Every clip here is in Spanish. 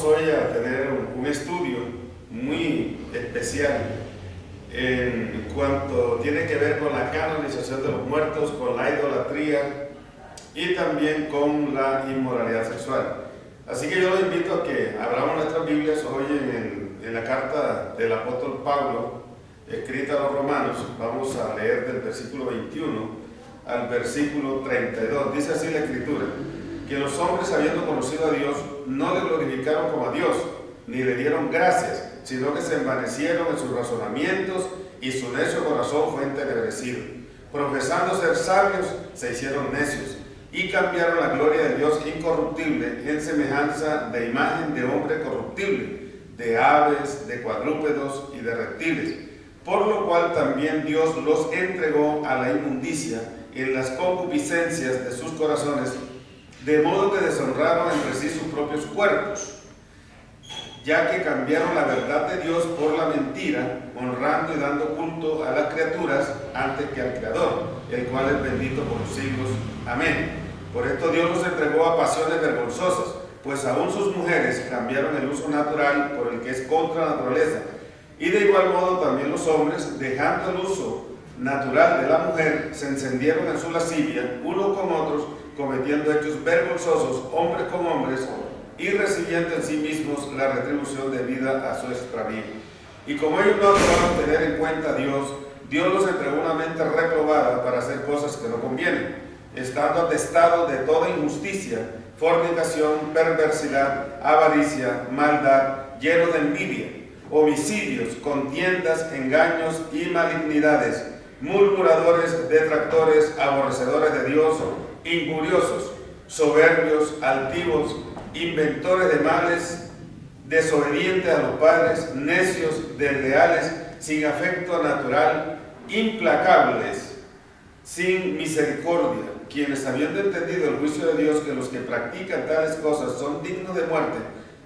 hoy a tener un estudio muy especial en cuanto tiene que ver con la canonización de los muertos, con la idolatría y también con la inmoralidad sexual. Así que yo los invito a que abramos nuestras Biblias hoy en la carta del apóstol Pablo, escrita a los romanos. Vamos a leer del versículo 21 al versículo 32. Dice así la Escritura: que los hombres, habiendo conocido a Dios, no le glorificaron como a Dios, ni le dieron gracias, sino que se envanecieron en sus razonamientos, y su necio corazón fue entenebrecido. Profesando ser sabios, se hicieron necios, y cambiaron la gloria de Dios incorruptible en semejanza de imagen de hombre corruptible, de aves, de cuadrúpedos y de reptiles, por lo cual también Dios los entregó a la inmundicia en las concupiscencias de sus corazones, de modo que deshonraron entre sí sus propios cuerpos, ya que cambiaron la verdad de Dios por la mentira, honrando y dando culto a las criaturas antes que al Creador, el cual es bendito por los siglos. Amén. Por esto Dios los entregó a pasiones vergonzosas, pues aún sus mujeres cambiaron el uso natural por el que es contra la naturaleza. Y de igual modo también los hombres, dejando el uso natural de la mujer, se encendieron en su lascivia, unos con otros, cometiendo hechos vergonzosos, hombres con hombres, y recibiendo en sí mismos la retribución debida a su extravío. Y como ellos no lograron tener en cuenta a Dios, Dios los entregó una mente reprobada para hacer cosas que no convienen, estando atestados de toda injusticia, fornicación, perversidad, avaricia, maldad, llenos de envidia, homicidios, contiendas, engaños y malignidades, murmuradores, detractores, aborrecedores de Dios, injuriosos, soberbios, altivos, inventores de males, desobedientes a los padres, necios, desleales, sin afecto natural, implacables, sin misericordia, quienes, habiendo entendido el juicio de Dios, que los que practican tales cosas son dignos de muerte,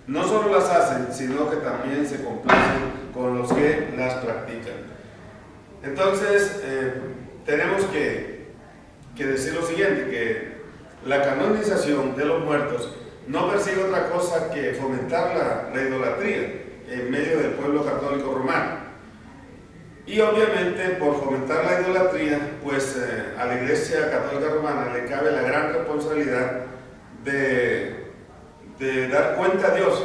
no solo las hacen, sino que también se complacen con los que las practican. Entonces, tenemos que decir lo siguiente, que la canonización de los muertos no persigue otra cosa que fomentar la idolatría en medio del pueblo católico romano. Y obviamente, por fomentar la idolatría, pues a la Iglesia Católica Romana le cabe la gran responsabilidad de dar cuenta a Dios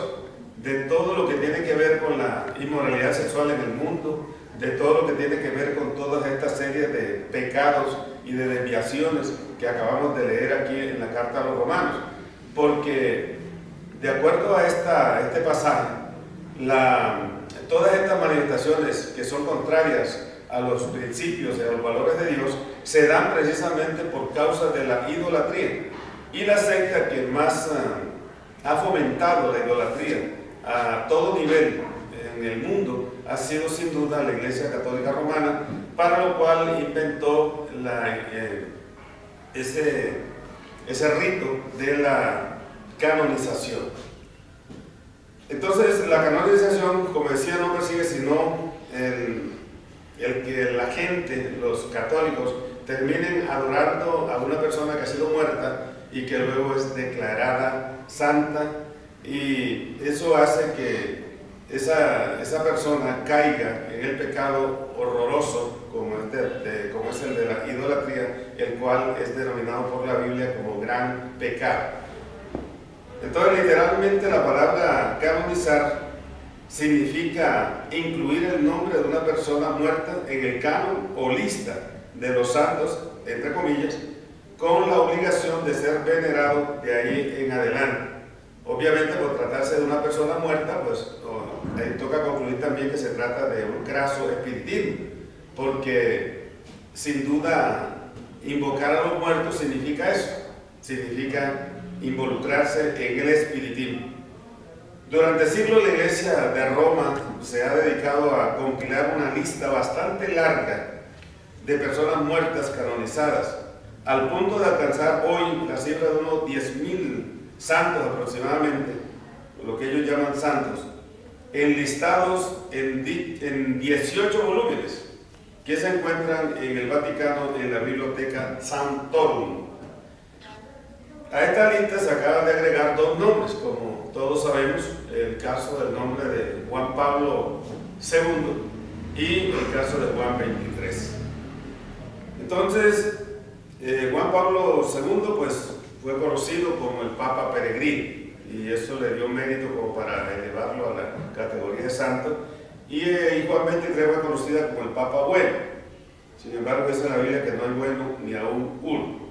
de todo lo que tiene que ver con la inmoralidad sexual en el mundo, de todo lo que tiene que ver con todas estas series de pecados y de desviaciones que acabamos de leer aquí en la carta a los romanos. Porque de acuerdo a este pasaje, todas estas manifestaciones que son contrarias a los principios y a los valores de Dios se dan precisamente por causa de la idolatría. Y la secta que más ha fomentado la idolatría a todo nivel en el mundo ha sido sin duda la Iglesia Católica Romana, para lo cual inventó ese rito de la canonización. Entonces, la canonización, como decía, no persigue sino el que la gente, los católicos, terminen adorando a una persona que ha sido muerta y que luego es declarada santa, y eso hace que esa persona caiga en el pecado horroroso como es el de la idolatría, el cual es denominado por la Biblia como gran pecado. Entonces, literalmente la palabra canonizar significa incluir el nombre de una persona muerta en el canon o lista de los santos, entre comillas, con la obligación de ser venerado de ahí en adelante. Obviamente, por tratarse de una persona muerta, pues ahí toca concluir también que se trata de un craso espiritismo, porque sin duda invocar a los muertos significa eso, significa involucrarse en el espiritismo. Durante siglos la Iglesia de Roma se ha dedicado a compilar una lista bastante larga de personas muertas canonizadas, al punto de alcanzar hoy la cifra de unos 10.000 santos aproximadamente, lo que ellos llaman santos, enlistados en 18 volúmenes que se encuentran en el Vaticano, en la Biblioteca Sanctorum. A esta lista se acaban de agregar dos nombres, como todos sabemos, el caso del nombre de Juan Pablo II y el caso de Juan 23. Entonces, Juan Pablo II pues, fue conocido como el Papa Peregrino, y eso le dio mérito como para elevarlo a la categoría de santo. Y Juan 23 fue conocida como el Papa Bueno. Sin embargo, dice en la Biblia que no hay bueno ni aún uno.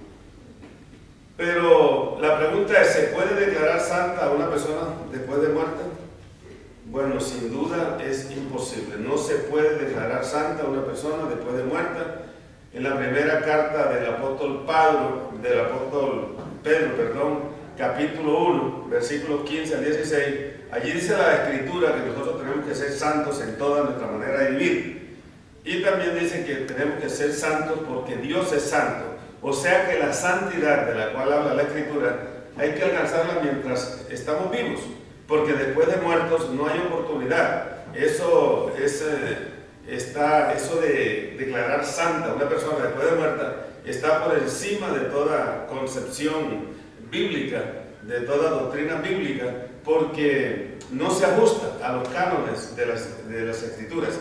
Pero la pregunta es, ¿se puede declarar santa a una persona después de muerta? Bueno, sin duda es imposible. No se puede declarar santa a una persona después de muerta. En la primera carta del apóstol Pedro, capítulo 1, versículos 15 al 16, allí dice la Escritura que nosotros tenemos que ser santos en toda nuestra manera de vivir. Y también dice que tenemos que ser santos porque Dios es santo. O sea que la santidad de la cual habla la Escritura hay que alcanzarla mientras estamos vivos, porque después de muertos no hay oportunidad. Eso de declarar santa a una persona después de muerta está por encima de toda concepción bíblica, de toda doctrina bíblica, porque no se ajusta a los cánones de las Escrituras.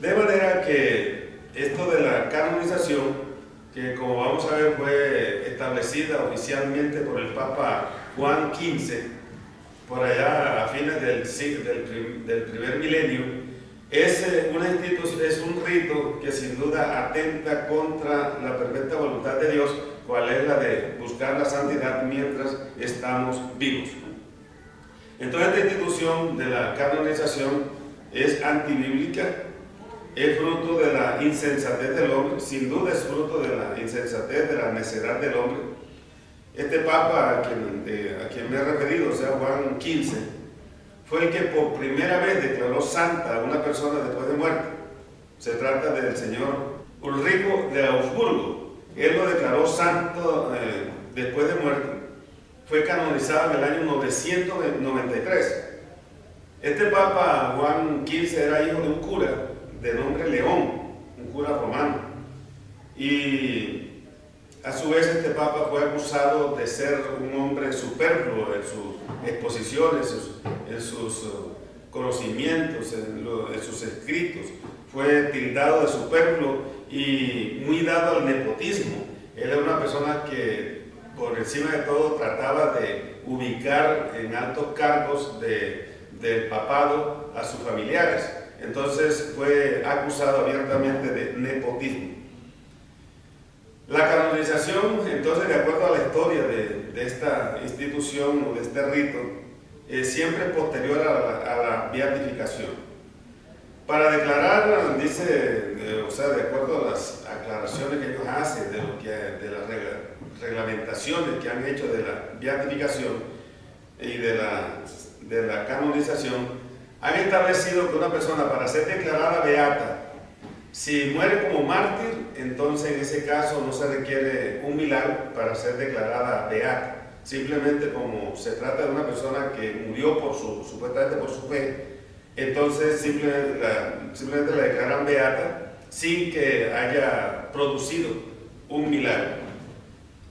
De manera que esto de la canonización, que como vamos a ver fue establecida oficialmente por el Papa Juan XV, por allá a fines del primer milenio, es un rito que sin duda atenta contra la perfecta voluntad de Dios, cual es la de buscar la santidad mientras estamos vivos. Entonces esta institución de la canonización es antibíblica, es fruto de la insensatez del hombre, sin duda es fruto de la insensatez, de la necedad del hombre. Este Papa a quien me he referido, o sea Juan XV, fue el que por primera vez declaró santa a una persona después de muerte. Se trata del señor Ulrico de Augsburgo. Él lo declaró santo después de muerte. Fue canonizado en el año 993. Este Papa Juan XV era hijo de un cura de nombre León, un cura romano. Y a su vez este Papa fue acusado de ser un hombre superfluo en sus exposiciones, en sus conocimientos, en sus escritos. Fue tildado de superfluo y muy dado al nepotismo. Él era una persona que por encima de todo trataba de ubicar en altos cargos del papado a sus familiares. Entonces fue acusado abiertamente de nepotismo. La canonización, entonces, de acuerdo a la historia de esta institución o de este rito, siempre es posterior a la beatificación. Para declarar, dice, de acuerdo a las aclaraciones que ellos hacen de las reglamentaciones que han hecho de la beatificación y de la canonización, han establecido que una persona, para ser declarada beata, si muere como mártir, entonces en ese caso no se requiere un milagro para ser declarada beata. Simplemente como se trata de una persona que murió supuestamente por su fe, entonces simplemente la declaran beata sin que haya producido un milagro.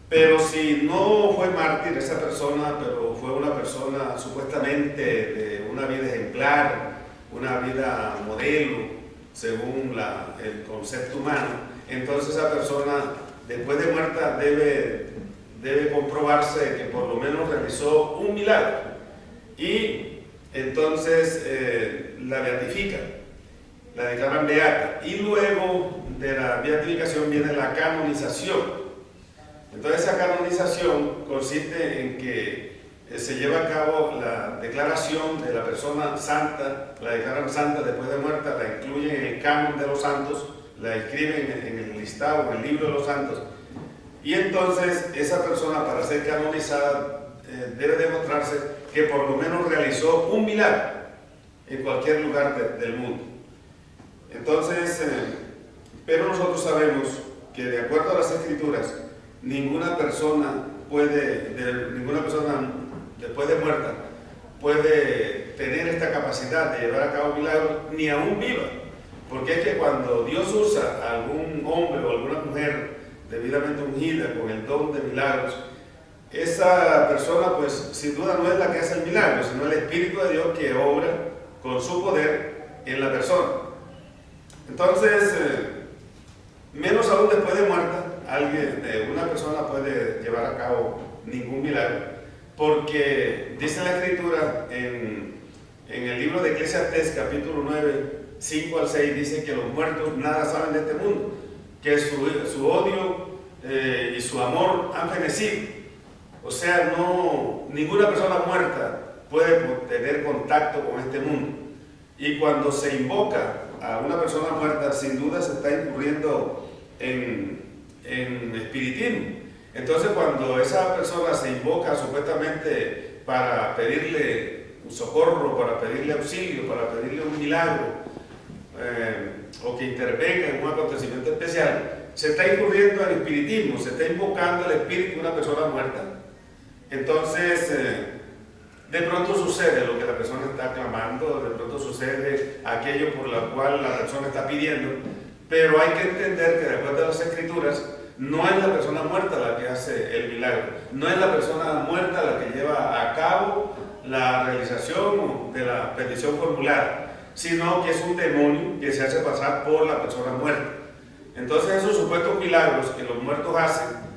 Pero si no fue mártir esa persona, pero fue una persona supuestamente de una vida ejemplar, una vida modelo, según el concepto humano, entonces esa persona después de muerta debe comprobarse que por lo menos realizó un milagro y entonces la beatifican, la declaran beata, y luego de la beatificación viene la canonización. Entonces esa canonización consiste en que se lleva a cabo la declaración de la persona santa, la declaran santa después de muerta, la incluyen en el canon de los santos, la inscriben en el listado, en el libro de los santos, y entonces esa persona, para ser canonizada, debe demostrarse que por lo menos realizó un milagro en cualquier lugar del mundo. Entonces, pero nosotros sabemos que de acuerdo a las Escrituras, ninguna persona después de muerta puede tener esta capacidad de llevar a cabo milagros, ni aún viva, porque es que cuando Dios usa a algún hombre o alguna mujer debidamente ungida con el don de milagros, esa persona pues sin duda no es la que hace el milagro, sino el Espíritu de Dios que obra con su poder en la persona. Entonces, menos aún después de muerta, una persona puede llevar a cabo ningún milagro, porque dice la Escritura en el libro de Eclesiastés, capítulo 9, 5 al 6, dice que los muertos nada saben de este mundo, que su odio y su amor han fenecido. O sea, ninguna persona muerta puede tener contacto con este mundo. Y cuando se invoca a una persona muerta, sin duda se está incurriendo en espiritismo. Entonces, cuando esa persona se invoca supuestamente para pedirle un socorro, para pedirle auxilio, para pedirle un milagro, o que intervenga en un acontecimiento especial, se está incurriendo en espiritismo, se está invocando el espíritu de una persona muerta. Entonces, de pronto sucede lo que la persona está clamando, de pronto sucede aquello por lo cual la persona está pidiendo, pero hay que entender que de acuerdo a las Escrituras, no es la persona muerta la que hace el milagro, no es la persona muerta la que lleva a cabo la realización de la petición formulada, sino que es un demonio que se hace pasar por la persona muerta. Entonces esos supuestos milagros que los muertos hacen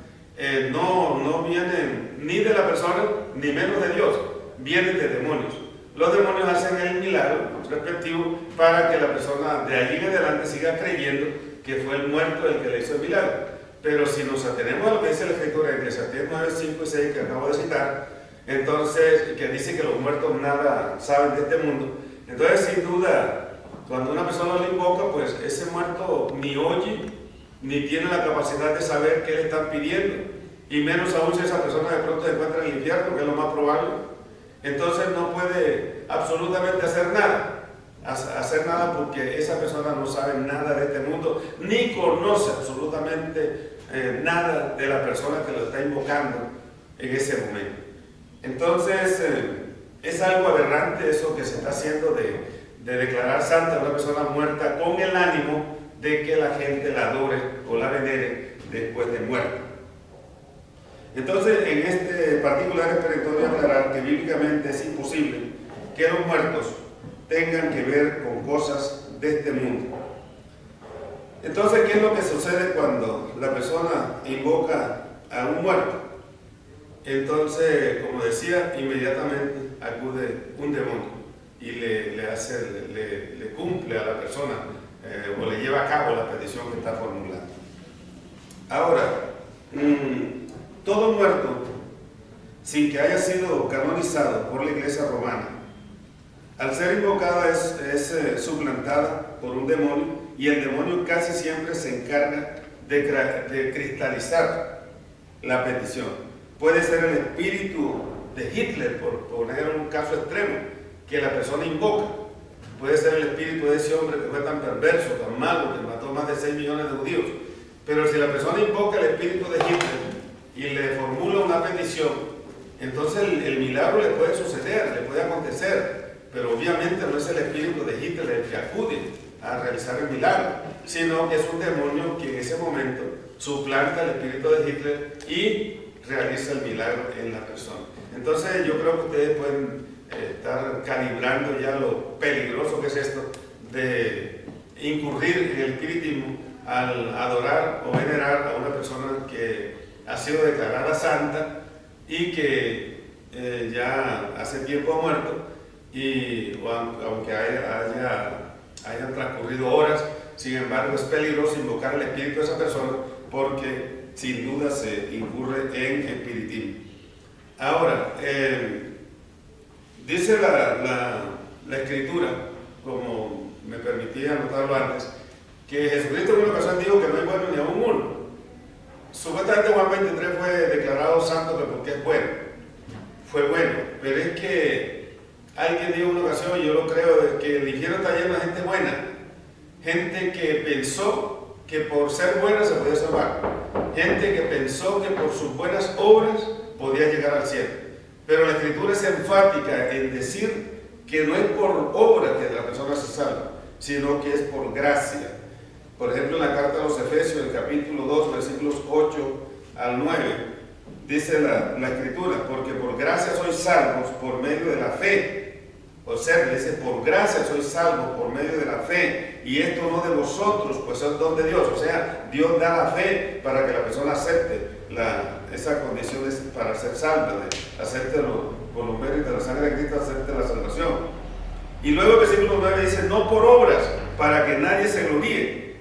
no vienen ni de la persona ni menos de Dios, vienen de demonios. Los demonios hacen el milagro respectivo para que la persona de allí en adelante siga creyendo que fue el muerto el que le hizo el milagro. Pero si nos atenemos a lo que dice la Escritura en Eclesiastés 9, 5 y 6 que acabo de citar, entonces, que dice que los muertos nada saben de este mundo, entonces sin duda, cuando una persona lo invoca, pues ese muerto ni oye, ni tiene la capacidad de saber qué le están pidiendo, y menos aún si esa persona de pronto se encuentra en el infierno, que es lo más probable. Entonces no puede absolutamente hacer nada porque esa persona no sabe nada de este mundo, ni conoce absolutamente nada de la persona que lo está invocando en ese momento. Entonces, es algo aberrante eso que se está haciendo de declarar santa a una persona muerta con el ánimo de que la gente la adore o la venere después de muerta. Entonces, en este particular experitorio voy a aclarar que bíblicamente es imposible que los muertos tengan que ver con cosas de este mundo. Entonces, ¿qué es lo que sucede cuando la persona invoca a un muerto? Entonces, como decía, inmediatamente acude un demonio y le cumple a la persona o le lleva a cabo la petición que está formulando. Ahora, todo muerto, sin que haya sido canonizado por la Iglesia romana, al ser invocada es suplantada por un demonio, y el demonio casi siempre se encarga de cristalizar la petición. Puede ser el espíritu de Hitler, por poner un caso extremo, que la persona invoca. Puede ser el espíritu de ese hombre que fue tan perverso, tan malo, que mató más de 6 millones de judíos. Pero si la persona invoca el espíritu de Hitler y le formula una petición, entonces el milagro le puede suceder, le puede acontecer, pero obviamente no es el espíritu de Hitler el que acude a realizar el milagro, sino que es un demonio que en ese momento suplanta el espíritu de Hitler y realiza el milagro en la persona. Entonces yo creo que ustedes pueden estar calibrando ya lo peligroso que es esto de incurrir en el espiritismo al adorar o venerar a una persona que ha sido declarada santa y que ya hace tiempo ha muerto, y aunque hayan transcurrido horas, sin embargo es peligroso invocar el espíritu de esa persona porque sin duda se incurre en espiritismo. Ahora, dice la Escritura, como me permití anotarlo antes, que Jesucristo en una ocasión dijo que no hay bueno ni aún uno. Supuestamente Juan 23 fue declarado santo porque es bueno, fue bueno, pero es que alguien dijo en una ocasión, y yo lo creo, que el infierno está lleno de gente buena, gente que pensó que por ser buena se podía salvar, gente que pensó que por sus buenas obras podía llegar al cielo. Pero la Escritura es enfática en decir que no es por obra que la persona se salva, sino que es por gracia. Por ejemplo, en la carta a los Efesios, el capítulo 2, versículos 8 al 9, dice la Escritura, porque por gracia sois salvos por medio de la fe. O sea, dice, por gracia sois salvos por medio de la fe, y esto no de vosotros, pues es don de Dios. O sea, Dios da la fe para que la persona acepte esa condición para ser salva, acepte por los méritos de la sangre de Cristo, acepte la salvación. Y luego el versículo 9 dice, no por obras, para que nadie se gloríe.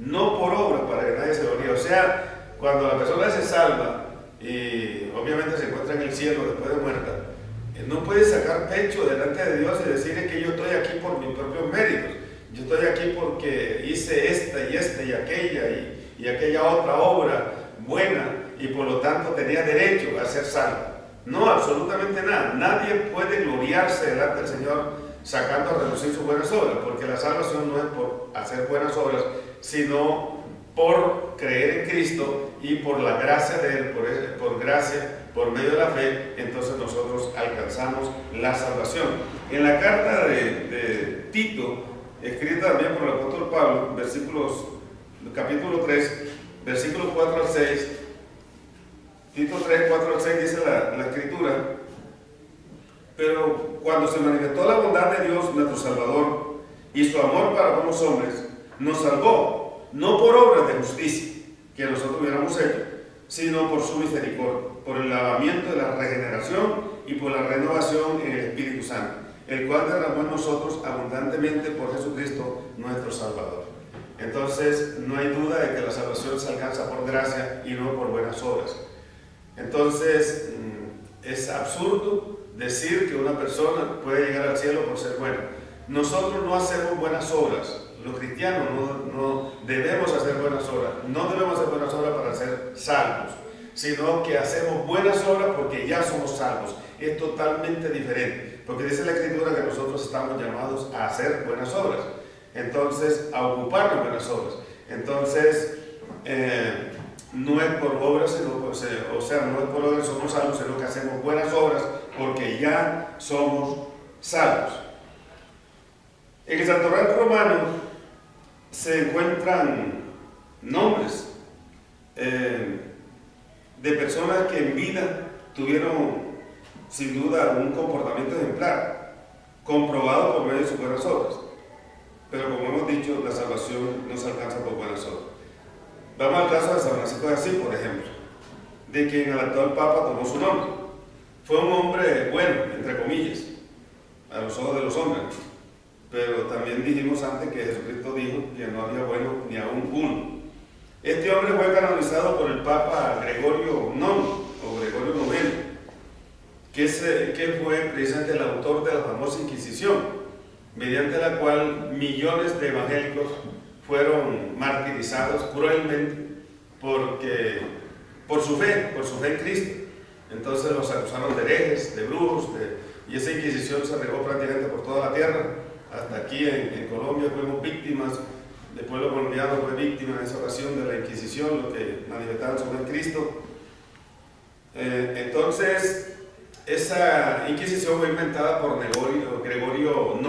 No por obras, para que nadie se gloríe. O sea, cuando la persona se salva, y obviamente se encuentra en el cielo después de muerta, no puede sacar pecho delante de Dios y decir que yo estoy aquí por mis propios méritos. Yo estoy aquí porque hice esta y aquella y aquella otra obra buena, y por lo tanto tenía derecho a ser salvo. No, absolutamente nada. Nadie puede gloriarse delante del Señor sacando a relucir sus buenas obras, porque la salvación no es por hacer buenas obras, sino por creer en Cristo y por la gracia de Él, por gracia, por medio de la fe, entonces nosotros alcanzamos la salvación. En la carta de Tito, escrita también por el apóstol Pablo, capítulo 3, versículos 4 al 6, Tito 3, 4 al 6 dice la Escritura, pero cuando se manifestó la bondad de Dios, nuestro Salvador, y su amor para con los hombres, nos salvó, no por obras de justicia que nosotros hubiéramos hecho, sino por su misericordia, por el lavamiento de la regeneración y por la renovación en el Espíritu Santo, el cual derramó en nosotros abundantemente por Jesucristo nuestro Salvador. Entonces, no hay duda de que la salvación se alcanza por gracia y no por buenas obras. Entonces, es absurdo decir que una persona puede llegar al cielo por ser buena. Nosotros no hacemos buenas obras. Los cristianos no debemos hacer buenas obras. No debemos hacer buenas obras para ser salvos, sino que hacemos buenas obras porque ya somos salvos. Es totalmente diferente, porque dice la Escritura que nosotros estamos llamados a hacer buenas obras, entonces a ocuparnos de buenas obras. Entonces, no es por obras, no es por obras somos salvos, sino que hacemos buenas obras porque ya somos salvos. En el santoral romano se encuentran nombres de personas que en vida tuvieron sin duda un comportamiento ejemplar, comprobado por medio de sus buenas obras. Pero como hemos dicho, la salvación no se alcanza por buenas obras. Vamos al caso de San Francisco de Asís, por ejemplo, de quien el actual Papa tomó su nombre. Fue un hombre bueno, entre comillas, a los ojos de los hombres. Pero también dijimos antes que Jesucristo dijo que no había bueno ni aún uno. Este hombre fue canonizado por el Papa Gregorio IX o Gregorio IX, que fue precisamente el autor de la famosa Inquisición, mediante la cual millones de evangélicos fueron martirizados cruelmente por su fe en Cristo. Entonces los acusaron de herejes, de brujos, y esa Inquisición se regó prácticamente por toda la tierra. Hasta aquí en Colombia fuimos víctimas, el pueblo colombiano fue víctima en esa ocasión de la Inquisición, lo que manifestaban sobre Cristo. Entonces, esa Inquisición fue inventada por Gregorio IX,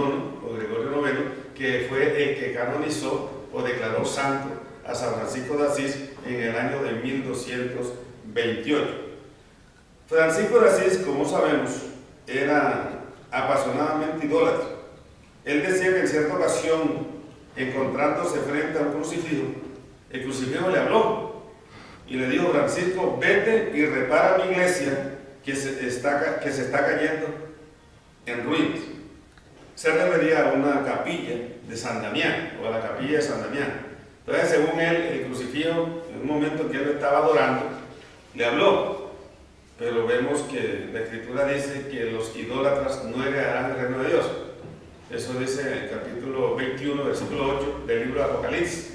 que fue el que canonizó o declaró santo a San Francisco de Asís en el año de 1228. Francisco de Asís, como sabemos, era apasionadamente idólatra. Él decía que en cierta ocasión, encontrándose frente a un crucifijo, el crucifijo le habló y le dijo: Francisco, vete y repara mi iglesia que se está cayendo en ruinas. Se refería a una capilla de San Damián, o a la capilla de San Damián. Entonces, según él, el crucifijo, en un momento en que él lo estaba adorando, le habló. Pero vemos que la Escritura dice que los idólatras no heredarán el reino de Dios. Eso dice en el capítulo 21, versículo 8 del libro de Apocalipsis.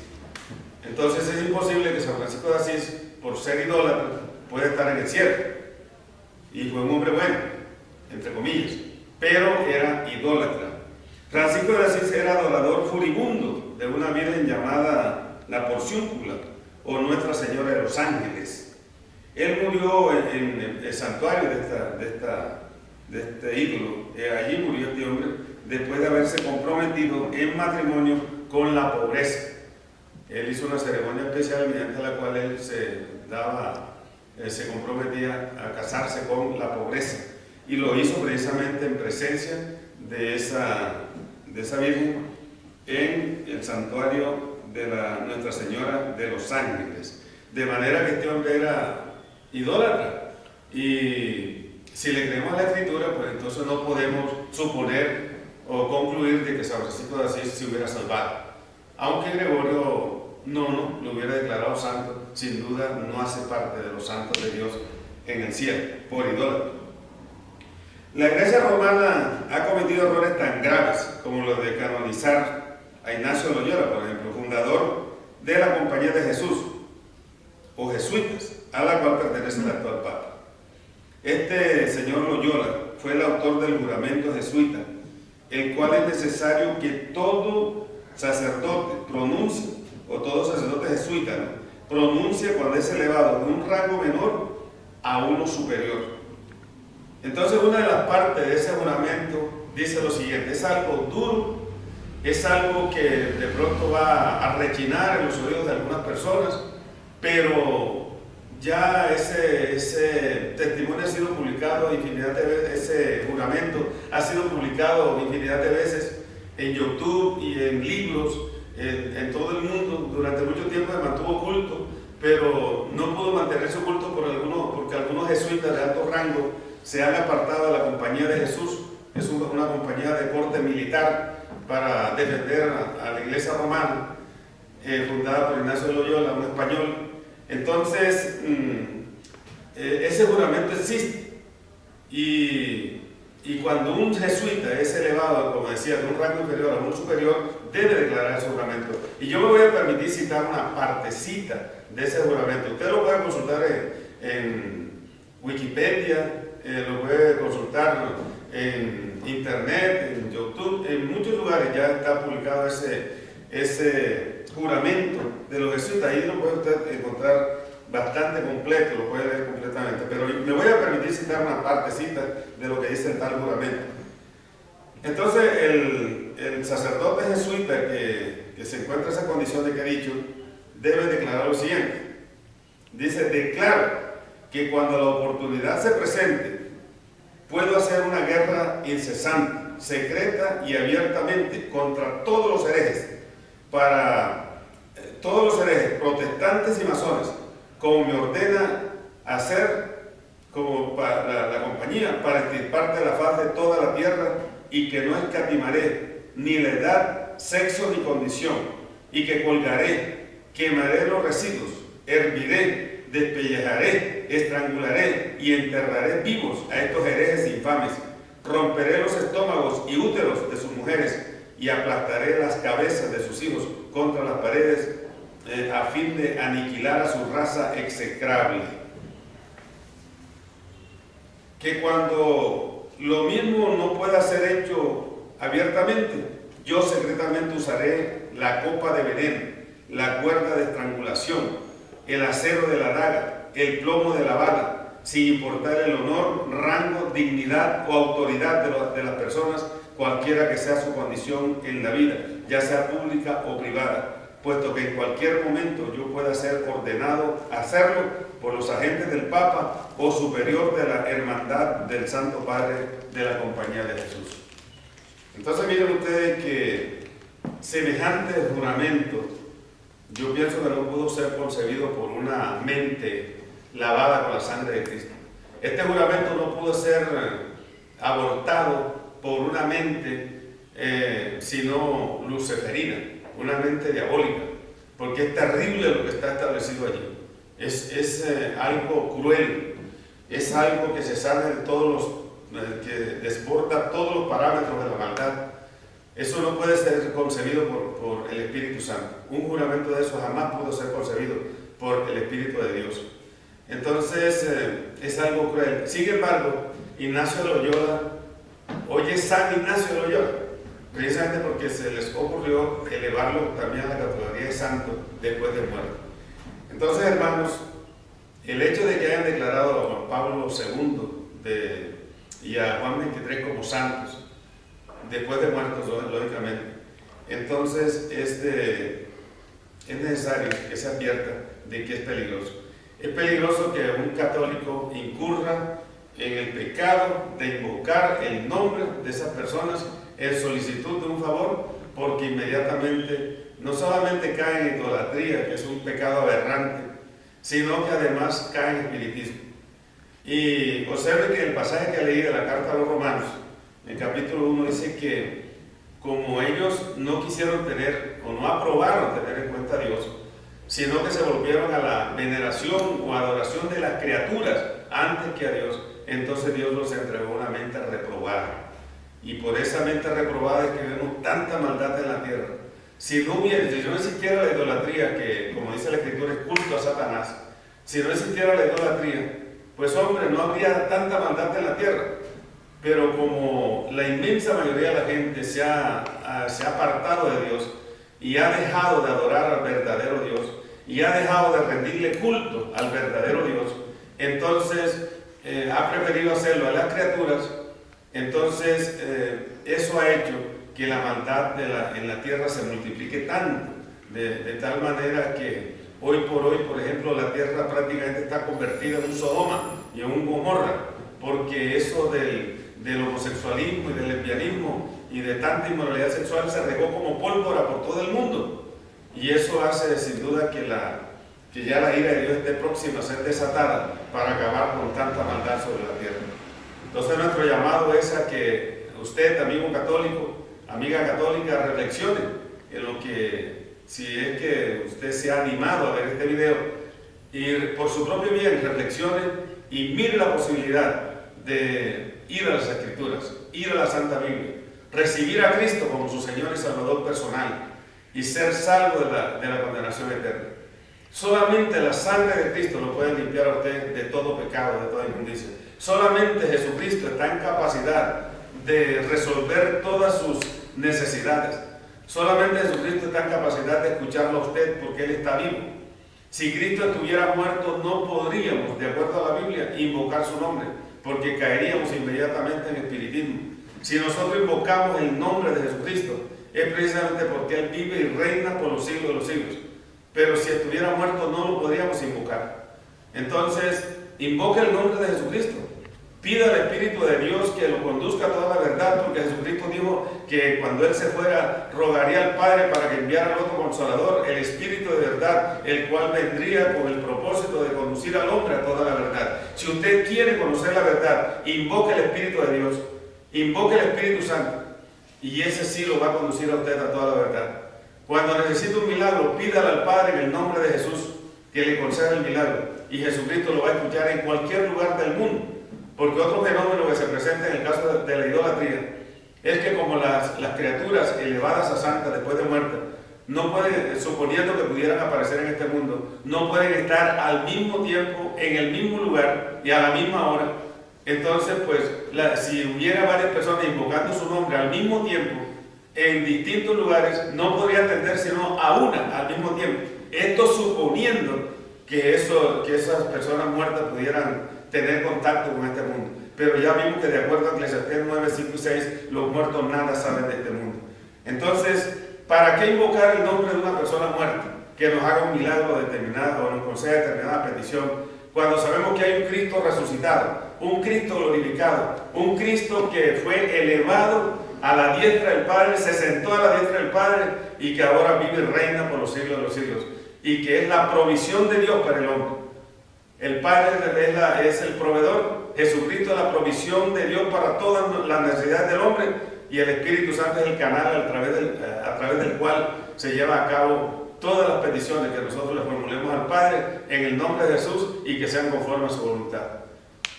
Entonces es imposible que San Francisco de Asís, por ser idólatra, pueda estar en el cielo. Y fue un hombre bueno, entre comillas, pero era idólatra. Francisco de Asís era adorador furibundo de una virgen llamada la Porciúncula, o Nuestra Señora de los Ángeles. Él murió en el santuario de este ídolo. Allí murió este hombre después de haberse comprometido en matrimonio con la pobreza. Él hizo una ceremonia especial mediante la cual él se daba se comprometía a casarse con la pobreza, y lo hizo precisamente en presencia de esa Virgen en el santuario de Nuestra Señora de los Ángeles. De manera que este hombre era idólatra, y si le creemos a la Escritura, pues entonces no podemos suponer o concluir de que San Francisco de Asís se hubiera salvado, aunque Gregorio no lo hubiera declarado santo. Sin duda no hace parte de los santos de Dios en el cielo por idólatra. La Iglesia romana ha cometido errores tan graves como los de canonizar a Ignacio de Loyola, por ejemplo, fundador de la Compañía de Jesús, o jesuitas, a la cual pertenece el actual Papa. Este señor Loyola fue el autor del juramento jesuita, el cual es necesario que todo sacerdote pronuncie, o todo sacerdote jesuita, pronuncie cuando es elevado de un rango menor a uno superior. Entonces, una de las partes de ese juramento dice lo siguiente: es algo duro, es algo que de pronto va a rechinar en los oídos de algunas personas, pero ya ese testimonio ha sido publicado infinidad de veces, ese juramento ha sido publicado infinidad de veces en YouTube y en libros en todo el mundo. Durante mucho tiempo se mantuvo oculto, pero no pudo mantenerse oculto porque algunos jesuitas de alto rango se han apartado de la Compañía de Jesús. Es una compañía de corte militar para defender a la Iglesia romana, fundada por Ignacio de Loyola, un español. Entonces, ese juramento existe, y cuando un jesuita es elevado, como decía, de un rango inferior a uno superior, debe declarar ese juramento. Y yo me voy a permitir citar una partecita de ese juramento. Usted lo puede consultar en Wikipedia, lo puede consultar en Internet, en YouTube, en muchos lugares ya está publicado ese juramento de los jesuitas. Ahí lo puede usted encontrar bastante completo, lo puede leer completamente, pero me voy a permitir citar una partecita de lo que dice el tal juramento. Entonces, el sacerdote jesuita que se encuentra en esa condición de que he dicho, debe declarar lo siguiente. Dice: declaro que cuando la oportunidad se presente, puedo hacer una guerra incesante, secreta y abiertamente contra todos los herejes, protestantes y masones, como me ordena hacer como para la compañía, para extirparte de la faz de toda la tierra, y que no escatimaré ni la edad, sexo ni condición, y que colgaré, quemaré los residuos, herviré, despellejaré, estrangularé y enterraré vivos a estos herejes infames, romperé los estómagos y úteros de sus mujeres, y aplastaré las cabezas de sus hijos contra las paredes, a fin de aniquilar a su raza execrable. Que cuando lo mismo no pueda ser hecho abiertamente, yo secretamente usaré la copa de veneno, la cuerda de estrangulación, el acero de la daga, el plomo de la bala, sin importar el honor, rango, dignidad o autoridad de las personas, cualquiera que sea su condición en la vida, ya sea pública o privada, puesto que en cualquier momento yo pueda ser ordenado a hacerlo por los agentes del Papa o superior de la Hermandad del Santo Padre de la Compañía de Jesús. Entonces, miren ustedes que semejante juramento, yo pienso que no pudo ser concebido por una mente lavada con la sangre de Cristo. Este juramento no pudo ser abortado por una mente sino luciferina, una mente diabólica, porque es terrible lo que está establecido allí. Es algo cruel, es algo que se sale de que desborda todos los parámetros de la maldad. Eso no puede ser concebido por el Espíritu Santo. Un juramento de eso jamás pudo ser concebido por el Espíritu de Dios. Entonces, es algo cruel. Sin embargo, Ignacio de Loyola, hoy es San Ignacio de Loyola, precisamente porque se les ocurrió elevarlo también a la categoría de santo después de muerto. Entonces, hermanos, el hecho de que hayan declarado a Juan Pablo II y a Juan XXIII como santos después de muertos, lógicamente, entonces es necesario que se advierta de que es peligroso. Es peligroso que un católico incurra en el pecado de invocar el nombre de esas personas en solicitud de un favor, porque inmediatamente no solamente cae en idolatría, que es un pecado aberrante, sino que además cae en espiritismo. Y observe que el pasaje que leí de la carta a los Romanos, en el capítulo 1, dice que como ellos no quisieron tener o no aprobaron tener en cuenta a Dios, sino que se volvieron a la veneración o adoración de las criaturas antes que a Dios, entonces Dios los entregó una mente reprobada. Y por esa mente reprobada es que vemos tanta maldad en la tierra. Si no existiera la idolatría, que como dice la Escritura es culto a Satanás, si no existiera la idolatría, pues hombre, no habría tanta maldad en la tierra. Pero como la inmensa mayoría de la gente se ha apartado de Dios y ha dejado de adorar al verdadero Dios y ha dejado de rendirle culto al verdadero Dios, entonces ha preferido hacerlo a las criaturas. Entonces eso ha hecho que la maldad en la tierra se multiplique tanto, de tal manera que hoy por hoy, por ejemplo, la tierra prácticamente está convertida en un Sodoma y en un Gomorra, porque eso del homosexualismo y del lesbianismo y de tanta inmoralidad sexual se regó como pólvora por todo el mundo. Y eso hace sin duda que ya la ira de Dios esté próxima a ser desatada para acabar con tanta maldad sobre la tierra. Entonces nuestro llamado es a que usted, amigo católico, amiga católica, reflexione en lo que, si es que usted se ha animado a ver este video, y por su propio bien reflexione y mire la posibilidad de ir a las Escrituras, ir a la Santa Biblia, recibir a Cristo como su Señor y Salvador personal y ser salvo de la condenación eterna. Solamente la sangre de Cristo lo puede limpiar a usted de todo pecado, de toda inmundicia. Solamente Jesucristo está en capacidad de resolver todas sus necesidades. Solamente Jesucristo está en capacidad de escucharlo a usted porque Él está vivo. Si Cristo estuviera muerto, no podríamos, de acuerdo a la Biblia, invocar su nombre, porque caeríamos inmediatamente en espiritismo. Si nosotros invocamos el nombre de Jesucristo, es precisamente porque Él vive y reina por los siglos de los siglos. Pero si estuviera muerto, no lo podríamos invocar. Entonces, invoque el nombre de Jesucristo. Pida al Espíritu de Dios que lo conduzca a toda la verdad, porque Jesucristo dijo que cuando Él se fuera, rogaría al Padre para que enviara al otro Consolador, el Espíritu de verdad, el cual vendría con el propósito de conducir al hombre a toda la verdad. Si usted quiere conocer la verdad, invoque el Espíritu de Dios, invoque el Espíritu Santo, y ese sí lo va a conducir a usted a toda la verdad. Cuando necesite un milagro, pídale al Padre en el nombre de Jesús que le conceda el milagro, y Jesucristo lo va a escuchar en cualquier lugar del mundo. Porque otro fenómeno que se presenta en el caso de la idolatría es que como las criaturas elevadas a santas después de muerta no pueden, suponiendo que pudieran aparecer en este mundo, no pueden estar al mismo tiempo, en el mismo lugar y a la misma hora. Entonces, pues, si hubiera varias personas invocando su nombre al mismo tiempo, en distintos lugares, no podría atender sino a una al mismo tiempo. Esto suponiendo que esas personas muertas pudieran tener contacto con este mundo. Pero ya vimos que de acuerdo a Eclesiastés 9, 5 y 6, los muertos nada saben de este mundo. Entonces, ¿para qué invocar el nombre de una persona muerta que nos haga un milagro determinado o nos conceda determinada petición, cuando sabemos que hay un Cristo resucitado, un Cristo glorificado, un Cristo que fue elevado a la diestra del Padre, se sentó a la diestra del Padre y que ahora vive y reina por los siglos de los siglos, y que es la provisión de Dios para el hombre? El Padre es el proveedor, Jesucristo es la provisión de Dios para todas las necesidades del hombre, y el Espíritu Santo es el canal a través del cual se lleva a cabo todas las peticiones que nosotros le formulemos al Padre en el nombre de Jesús y que sean conforme a su voluntad.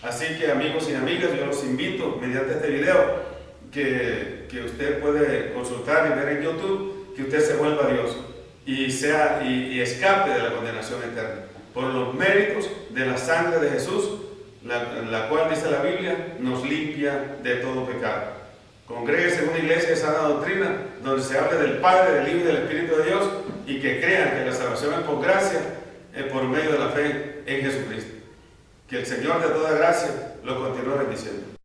Así que, amigos y amigas, yo los invito mediante este video que usted puede consultar y ver en YouTube, que usted se vuelva a Dios y escape de la condenación eterna por los méritos de la sangre de Jesús, la cual, dice la Biblia, nos limpia de todo pecado. Congréguese en una iglesia de sana doctrina donde se hable del Padre, del Hijo y del Espíritu de Dios, y que crean que la salvación es por gracia, por medio de la fe en Jesucristo. Que el Señor de toda gracia lo continúe bendiciendo.